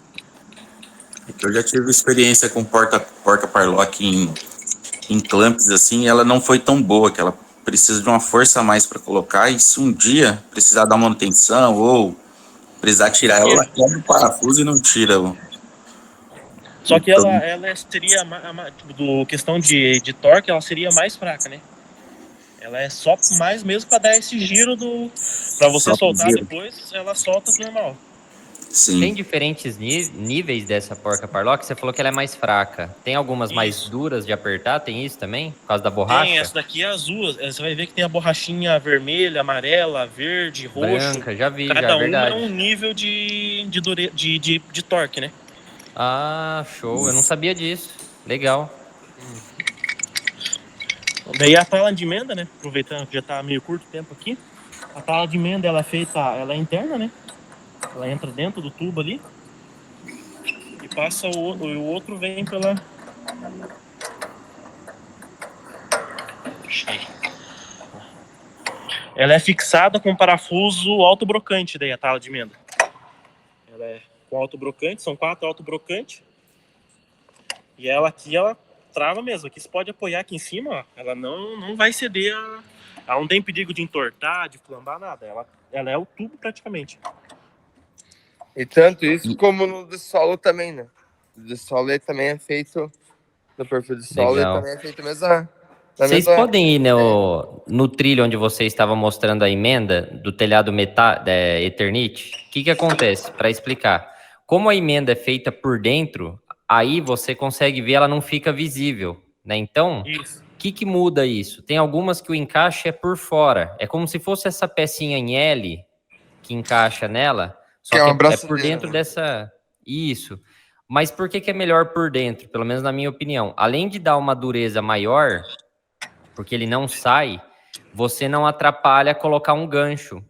Eu já tive experiência com porca parlock em clamps, assim, e ela não foi tão boa, que ela precisa de uma força a mais para colocar, e se um dia precisar dar manutenção ou precisar tirar ela quebra o parafuso e não tira. Só que ela seria, do questão de torque, ela seria mais fraca, né? Ela é só mais mesmo para dar esse giro para você soltar depois, ela solta normal. Sim. Tem diferentes níveis dessa porca parlock? Você falou que ela é mais fraca. Tem algumas mais duras de apertar? Tem isso também? Por causa da borracha? Tem, essa daqui é azul. Você vai ver que tem a borrachinha vermelha, amarela, verde, roxo. Branca, já vi, Cada já, uma verdade. é um nível de torque, né? Ah, show. Eu não sabia disso. Legal. Daí a tala de emenda, né? Aproveitando que já tá meio curto o tempo aqui. A tala de emenda, ela é interna, né? Ela entra dentro do tubo ali. E passa o outro vem pela... Ela é fixada com parafuso autobrocante, daí a tala de emenda. Ela é com autobrocante, são 4 autobrocantes. E ela aqui, ela trava mesmo. Aqui você pode apoiar aqui em cima, ó. Ela não vai ceder ela não tem perigo de entortar, de flambar, nada. Ela é o tubo praticamente. E tanto isso como no do solo também, né? O do solo ele também é feito, no perfil do solo Legal. ele também é feito a Vocês podem ir no trilho onde você estava mostrando a emenda do telhado Eternit? O que acontece? Para explicar. Como a emenda é feita por dentro, aí você consegue ver, ela não fica visível, né? Então, o que muda isso? Tem algumas que o encaixe é por fora. É como se fosse essa pecinha em L que encaixa nela, só que é por dentro dessa... Isso. Mas por que é melhor por dentro? Pelo menos na minha opinião. Além de dar uma dureza maior, porque ele não sai, você não atrapalha colocar um gancho.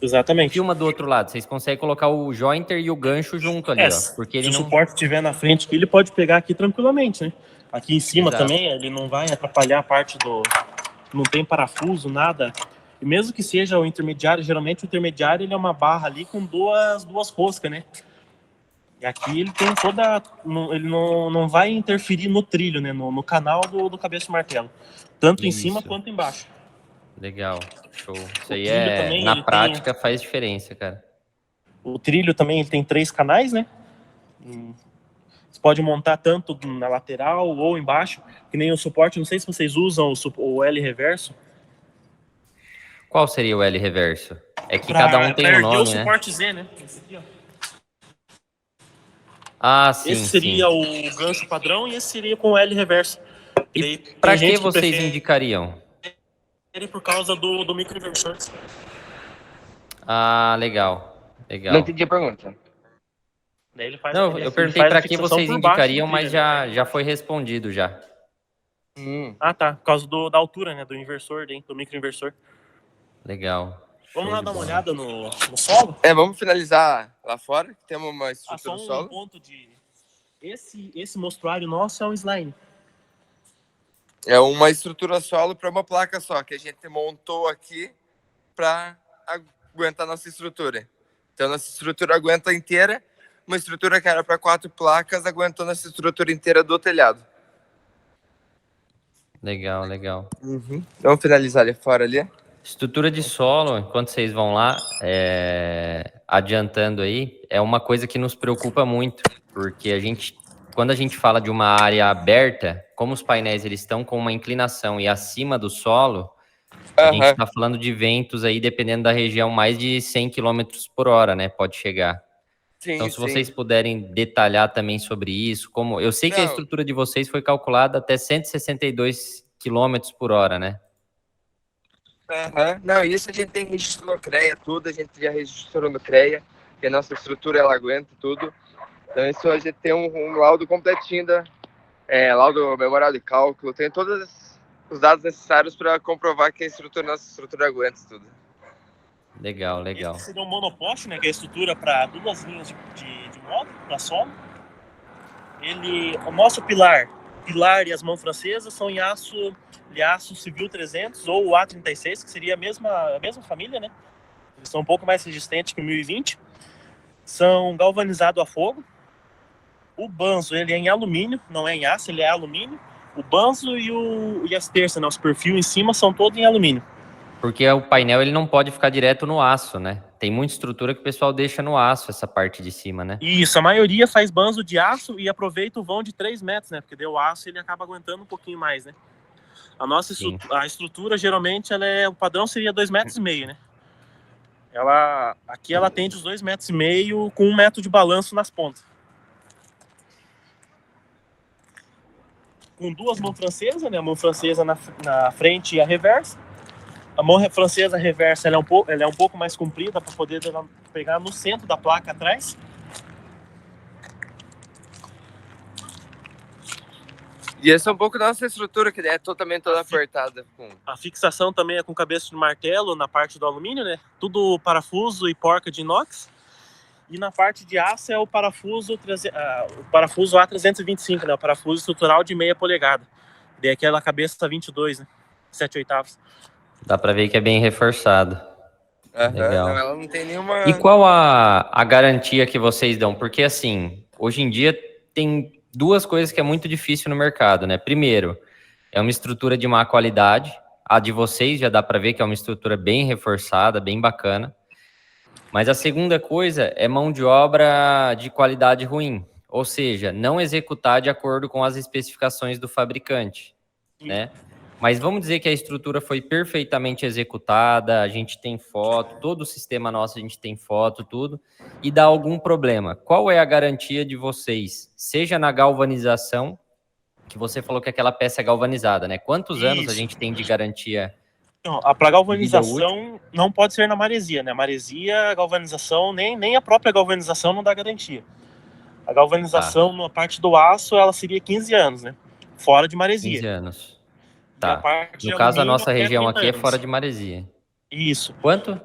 Exatamente. Filma do outro lado, vocês conseguem colocar o jointer e o gancho junto ali, ó. Porque se o suporte estiver na frente aqui, ele pode pegar aqui tranquilamente, né? Aqui em cima também, ele não vai atrapalhar a parte do... Não tem parafuso, nada. E mesmo que seja o intermediário, geralmente o intermediário ele é uma barra ali com duas roscas, né? E aqui ele tem toda... Ele não vai interferir no trilho, né? No canal do cabeça de martelo. Tanto em cima quanto embaixo. Legal, show. Isso aí também, na prática faz diferença, cara. O trilho também ele tem 3 canais, né? Você pode montar tanto na lateral ou embaixo, que nem o suporte. Não sei se vocês usam o L reverso. Qual seria o L reverso? É que cada um tem um nome, o suporte Z, né? Esse aqui, ó. Ah, sim. Esse seria o gancho padrão e esse seria com o L reverso. E para que vocês indicariam? Por causa do microinversor. Ah, legal. Não entendi a pergunta. Não, eu perguntei para que vocês indicariam, mas já foi respondido já. Ah, tá. Por causa da altura, né? Do inversor, do microinversor. Legal. Vamos lá dar uma olhada no solo? Vamos finalizar lá fora, que temos uma estrutura do solo. Ponto de... Esse mostruário nosso é um slime. É uma estrutura solo para uma placa só, que a gente montou aqui para aguentar nossa estrutura. Então, nossa estrutura aguenta inteira. Uma estrutura que era para 4 placas, aguentou nossa estrutura inteira do telhado. Legal, legal. Vamos finalizar ali fora ali. Estrutura de solo, enquanto vocês vão lá, adiantando aí, é uma coisa que nos preocupa muito, porque quando a gente fala de uma área aberta, como os painéis eles estão com uma inclinação e acima do solo, a gente está falando de ventos aí, dependendo da região, mais de 100 km por hora, né? Pode chegar. Sim, então, se vocês puderem detalhar também sobre isso, como eu sei que a estrutura de vocês foi calculada até 162 km por hora, né? Não, isso a gente tem registro no CREA, tudo, a gente já registrou no CREA, que a nossa estrutura ela aguenta tudo. Então isso a gente tem um laudo completinho, laudo memorial de cálculo, tem todos os dados necessários para comprovar que nossa estrutura aguenta tudo. Legal, legal. Esse seria um monoposte, né, que é a estrutura para 2 linhas de modo, para solo. O nosso pilar e as mãos francesas são em aço civil 300 ou o A36, que seria a mesma família, né? Eles são um pouco mais resistentes que o 1020. São galvanizados a fogo. O banzo, ele é em alumínio, não é em aço, ele é alumínio. O banzo e as terças, né, os perfil em cima, são todos em alumínio. Porque o painel ele não pode ficar direto no aço, né? Tem muita estrutura que o pessoal deixa no aço, essa parte de cima, né? Isso, a maioria faz banzo de aço e aproveita o vão de 3 metros, né? Porque deu aço ele acaba aguentando um pouquinho mais, né? A nossa estrutura, geralmente, o padrão seria 2,5 metros, né? Aqui ela atende os 2,5 metros com 1 metro de balanço nas pontas. Com 2 mãos francesas, né? A mão francesa na frente e a reversa. A mão francesa reversa ela é um pouco mais comprida para poder pegar no centro da placa atrás. E essa é um pouco da nossa estrutura, que é totalmente toda apertada. A fixação também é com cabeça de martelo na parte do alumínio, né? Tudo parafuso e porca de inox. E na parte de aço é o parafuso A325, né? O parafuso estrutural de 0,5 polegada. Daí aquela cabeça 22, né? 7/8. Dá para ver que é bem reforçado. Legal. Não, ela não tem nenhuma... E qual a garantia que vocês dão? Porque, assim, hoje em dia tem 2 coisas que é muito difícil no mercado, né? Primeiro, é uma estrutura de má qualidade. A de vocês já dá para ver que é uma estrutura bem reforçada, bem bacana. Mas a segunda coisa é mão de obra de qualidade ruim. Ou seja, não executar de acordo com as especificações do fabricante, né? Mas vamos dizer que a estrutura foi perfeitamente executada, a gente tem foto, todo o sistema nosso a gente tem foto, tudo, e dá algum problema. Qual é a garantia de vocês? Seja na galvanização, que você falou que aquela peça é galvanizada, né? Quantos anos a Isso. gente tem de garantia? Não, para Vida galvanização não pode ser na maresia, né? Maresia, galvanização, nem a própria galvanização não dá garantia. A galvanização na parte do aço, ela seria 15 anos, né? Fora de 15 maresia. anos. E a Tá. parte de No caso, a alumínio, nossa até região 30 aqui é anos. fora de maresia. Isso. Quanto?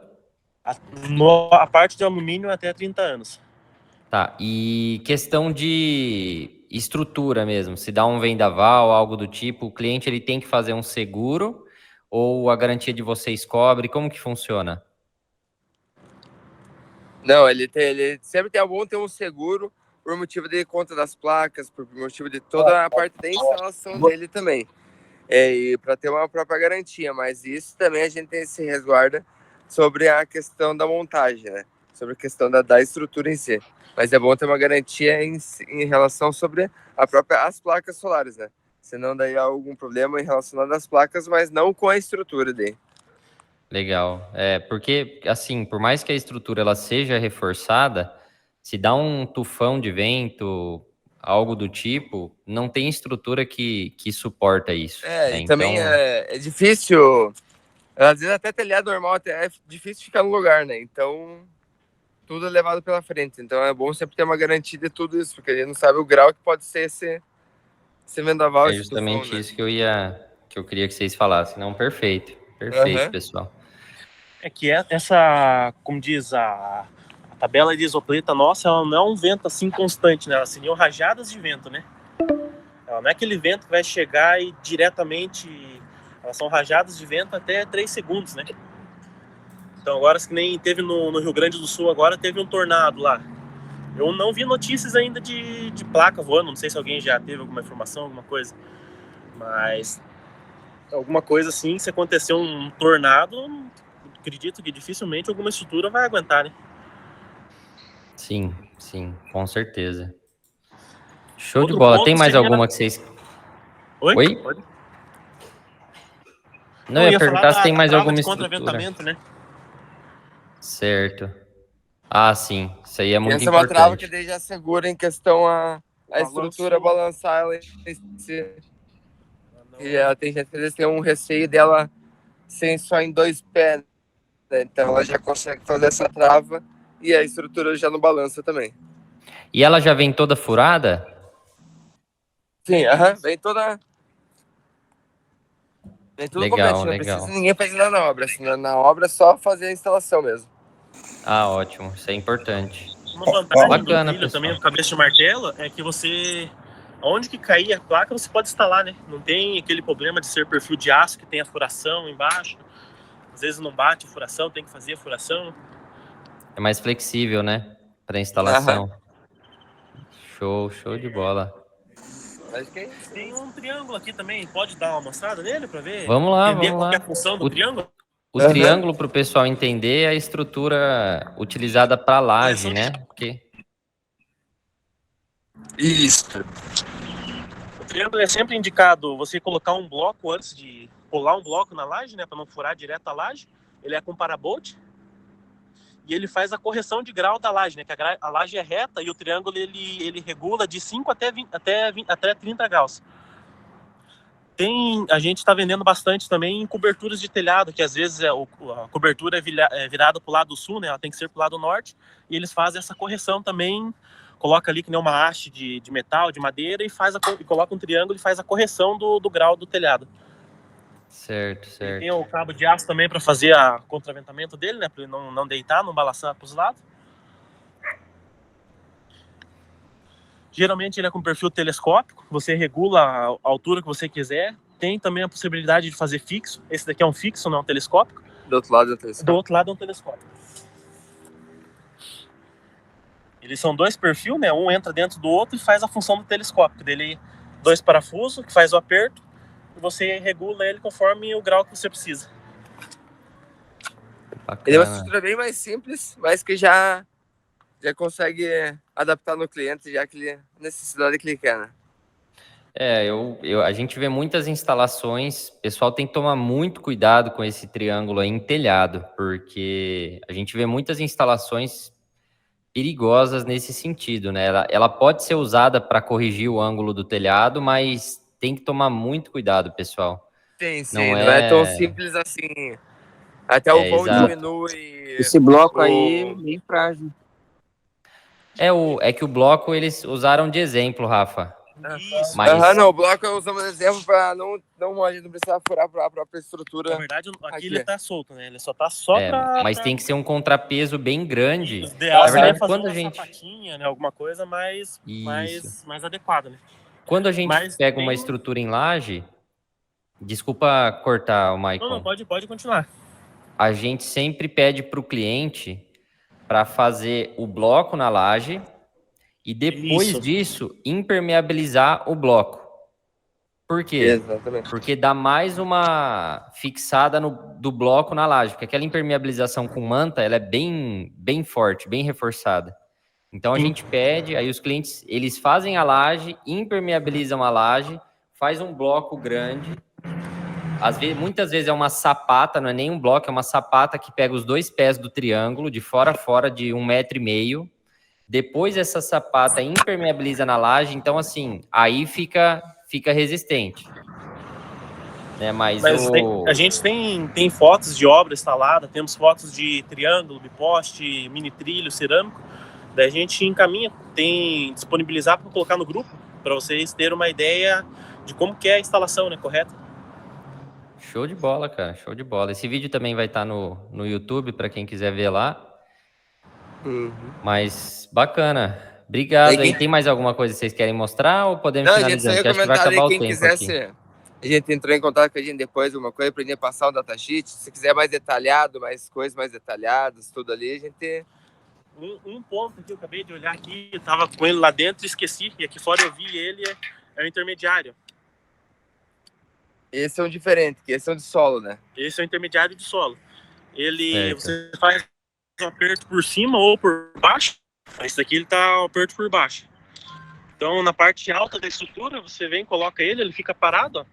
A parte de alumínio até 30 anos. Tá. E questão de estrutura mesmo, se dá um vendaval, algo do tipo, o cliente ele tem que fazer um seguro ou a garantia de vocês cobre? Como que funciona? Não, ele sempre tem bom ter um seguro por motivo de conta das placas, por motivo de toda a parte da instalação dele também. E para ter uma própria garantia, mas isso também a gente tem esse resguarda sobre a questão da montagem, né? Sobre a questão da estrutura em si. Mas é bom ter uma garantia em relação sobre as placas solares, né? Senão daí há algum problema em relação às placas, mas não com a estrutura dele. Legal. Porque, assim, por mais que a estrutura ela seja reforçada, se dá um tufão de vento, algo do tipo, não tem estrutura que suporta isso. Né? E também é difícil, às vezes até telhado normal até é difícil ficar no lugar, né? Então, tudo é levado pela frente. Então é bom sempre ter uma garantia de tudo isso, porque a gente não sabe o grau que pode ser esse vendaval. É justamente tufão, né? isso que eu queria que vocês falassem. Não, perfeito. Perfeito, pessoal. É que essa, como diz a tabela de isopleta nossa, ela não é um vento assim constante, né? Elas seriam rajadas de vento, né? Ela não é aquele vento que vai chegar e diretamente... Elas são rajadas de vento até 3 segundos, né? Então agora, que nem teve no Rio Grande do Sul, agora teve um tornado lá. Eu não vi notícias ainda de placa voando, não sei se alguém já teve alguma informação, alguma coisa. Mas alguma coisa assim, se acontecer um tornado, acredito que dificilmente alguma estrutura vai aguentar, né? Sim, com certeza. Show de bola. Tem mais alguma que vocês... Oi? Pode? Não, eu ia perguntar se tem mais alguma de estrutura. Contraventamento, né? Certo. Ah, sim. Isso aí é muito Essa é uma trava que importante. daí já segura em questão a estrutura balançar ela em si. E ela tem gente que às vezes tem um receio dela ser só em 2 pés, né? Então ela já consegue fazer essa trava e a estrutura já não balança também. E ela já vem toda furada? Sim, vem toda... Vem tudo Legal, completo, não legal. precisa ninguém fazer nada na obra. Assim, na obra é só fazer a instalação mesmo. Ah, ótimo. Isso é importante. Uma vantagem Bacana, do trilho pessoal. também, do cabeça de martelo, é que você... Onde que cair a placa, você pode instalar, né? Não tem aquele problema de ser perfil de aço, que tem a furação embaixo. Às vezes não bate a furação, tem que fazer a furação. É mais flexível, né? Para instalação. Show de bola. Acho que é isso. Tem um triângulo aqui também, pode dar uma mostrada nele para ver? Vamos lá, Entender vamos qual que é lá. a função do triângulo? O triângulo, para o pessoal entender, é a estrutura utilizada para laje, né? Porque... Isso. O triângulo é sempre indicado você colocar um bloco antes de pular um bloco na laje, né? Para não furar direto a laje. Ele é com parabolt. E ele faz a correção de grau da laje, né? Que a laje é reta e o triângulo ele regula de 5 até 30 graus. A gente está vendendo bastante também em coberturas de telhado, que às vezes a cobertura é virada para o lado sul, né? Ela tem que ser para o lado norte. E eles fazem essa correção também. Coloca ali que nem uma haste de metal, de madeira, e coloca um triângulo e faz a correção do grau do telhado. Certo. E tem o cabo de aço também para fazer o contraventamento dele, né? Para ele não deitar, não balançar para os lados. Geralmente ele é com perfil telescópico, você regula a altura que você quiser. Tem também a possibilidade de fazer fixo. Esse daqui é um fixo, não é um telescópico. Do outro lado é um telescópio. Do outro lado é um telescópio. Eles são 2 perfis, né? Um entra dentro do outro e faz a função do telescópio. Dele 2 parafusos que faz o aperto e você regula ele conforme o grau que você precisa. Bacana. Ele é uma estrutura bem mais simples, mas que já consegue adaptar no cliente, já que a necessidade que ele quer, né? A gente vê muitas instalações, o pessoal tem que tomar muito cuidado com esse triângulo aí em telhado, porque a gente vê muitas instalações perigosas nesse sentido, né? Ela pode ser usada para corrigir o ângulo do telhado, mas tem que tomar muito cuidado, pessoal. Sim, não é tão simples assim. Até o vão exato. diminui. Esse bloco aí é bem frágil. É que o bloco eles usaram de exemplo, Rafa. Isso. Mas Não, o bloco usamos de exemplo para não precisar furar a própria estrutura. Na verdade, aqui Aqui. ele tá solto, né? Ele só tá só mas tem que ser um contrapeso bem grande. O ideal Na verdade, é fazer quando uma a gente sapatinha, né? Alguma coisa mais adequada, né? Quando a gente Mas pega tem- uma estrutura em laje, desculpa cortar, Maicon. Não, pode continuar. A gente sempre pede para o cliente para fazer o bloco na laje e depois Isso. disso impermeabilizar o bloco. Por quê? Exatamente. Porque dá mais uma fixada do bloco na laje, porque aquela impermeabilização com manta, ela é bem forte, bem reforçada. Então a gente pede, aí os clientes, eles fazem a laje, impermeabilizam a laje, faz um bloco grande. Muitas vezes é uma sapata, não é nem um bloco, é uma sapata que pega os dois pés do triângulo, de fora a fora, de 1,5 m. Depois essa sapata impermeabiliza na laje, então assim, aí fica resistente. Né? Mas a gente tem fotos de obra instalada, temos fotos de triângulo, biposte, mini trilho, cerâmico. Daí a gente encaminha, tem disponibilizar para colocar no grupo, para vocês terem uma ideia de como que é a instalação, né, correta? Show de bola, cara, show de bola. Esse vídeo também vai estar no YouTube para quem quiser ver lá. Mas bacana. Obrigado. Aí tem mais alguma coisa que vocês querem mostrar ou podemos finalizar? Porque acho que vai acabar o tempo quisesse, aqui. A gente entrou em contato com a gente depois, alguma coisa, para a gente passar o datasheet. Se quiser mais detalhado, mais coisas mais detalhadas, tudo ali, a gente... Um ponto que eu acabei de olhar aqui, eu tava com ele lá dentro e esqueci, e aqui fora eu vi ele, é o intermediário. Esse é um diferente, que esse é um de solo, né? Esse é o intermediário de solo. Você faz um aperto por cima ou por baixo. Esse daqui ele tá um aperto por baixo. Então na parte alta da estrutura, você vem, coloca ele fica parado, ó.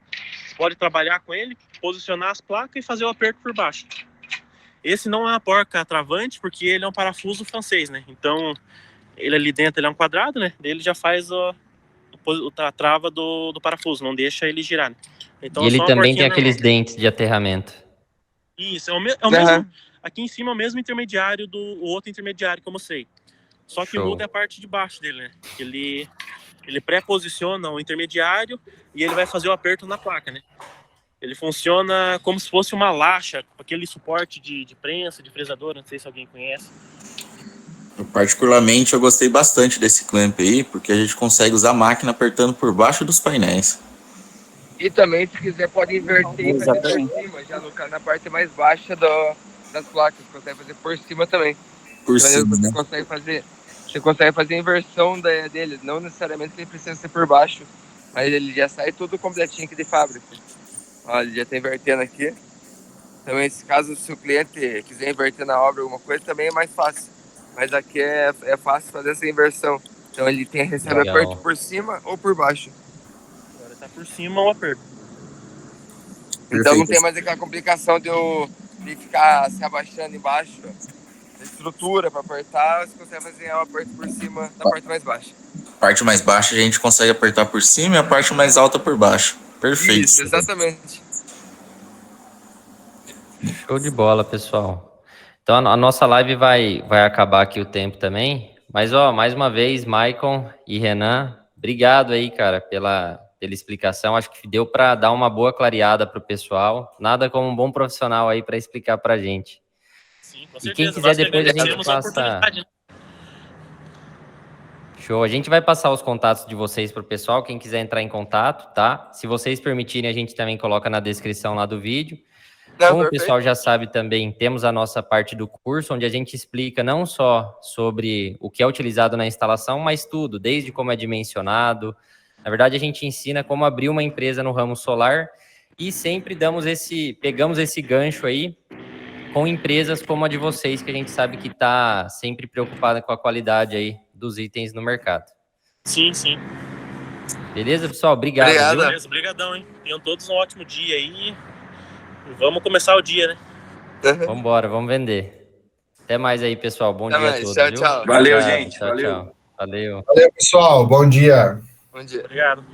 Você pode trabalhar com ele, posicionar as placas e fazer o aperto por baixo. Esse não é uma porca travante, porque ele é um parafuso francês, né? Então, ele ali dentro ele é um quadrado, né? Ele já faz a trava do parafuso, não deixa ele girar, né? Então, E ele também tem aqueles dentes de aterramento. Isso, é o mesmo. Aqui em cima é o mesmo intermediário o outro intermediário que eu mostrei. Só que muda a parte de baixo dele, né? Ele pré-posiciona o intermediário e ele vai fazer o aperto na placa, né? Ele funciona como se fosse uma laxa, aquele suporte de prensa, de fresador, não sei se alguém conhece. Particularmente, eu gostei bastante desse clamp aí, porque a gente consegue usar a máquina apertando por baixo dos painéis. E também, se quiser, pode inverter e fazer por cima, já na parte mais baixa das placas. Você consegue fazer por cima também. Por cima, você consegue fazer a inversão dele. Não necessariamente ele precisa ser por baixo, mas ele já sai tudo completinho aqui de fábrica. Olha, ele já está invertendo aqui. Então, nesse caso, se o cliente quiser inverter na obra alguma coisa, também é mais fácil. Mas aqui é fácil fazer essa inversão. Então, ele recebe aperto por cima ou por baixo. Agora está por cima o aperto. Então, não tem mais aquela complicação de ficar se abaixando embaixo da estrutura para apertar. Você consegue fazer o aperto por cima da parte mais baixa. A parte mais baixa a gente consegue apertar por cima e a parte mais alta por baixo. Perfeito. Isso, exatamente. Show de bola, pessoal. Então a nossa live vai acabar aqui o tempo também. Mas, mais uma vez, Maicon e Renan, obrigado aí, cara, pela explicação. Acho que deu para dar uma boa clareada para o pessoal. Nada como um bom profissional aí para explicar para a gente. Sim, com E certeza. quem quiser depois a gente passa... Show. A gente vai passar os contatos de vocês para o pessoal, quem quiser entrar em contato, tá? Se vocês permitirem, a gente também coloca na descrição lá do vídeo. Como o pessoal já sabe também, temos a nossa parte do curso, onde a gente explica não só sobre o que é utilizado na instalação, mas tudo, desde como é dimensionado. Na verdade, a gente ensina como abrir uma empresa no ramo solar e sempre pegamos esse gancho aí com empresas como a de vocês, que a gente sabe que está sempre preocupada com a qualidade aí dos itens no mercado. Sim, sim. Beleza, pessoal? Obrigado. Obrigado. Viu? Beleza, brigadão, hein? Tenham todos um ótimo dia aí. E vamos começar o dia, né? Vambora, vamos vender. Até mais aí, pessoal. Bom Até dia mais. a todos. Tchau, Viu? tchau. Valeu, Obrigado, gente. Tchau, Valeu. tchau. Valeu. Valeu, pessoal. Bom dia. Bom dia. Obrigado.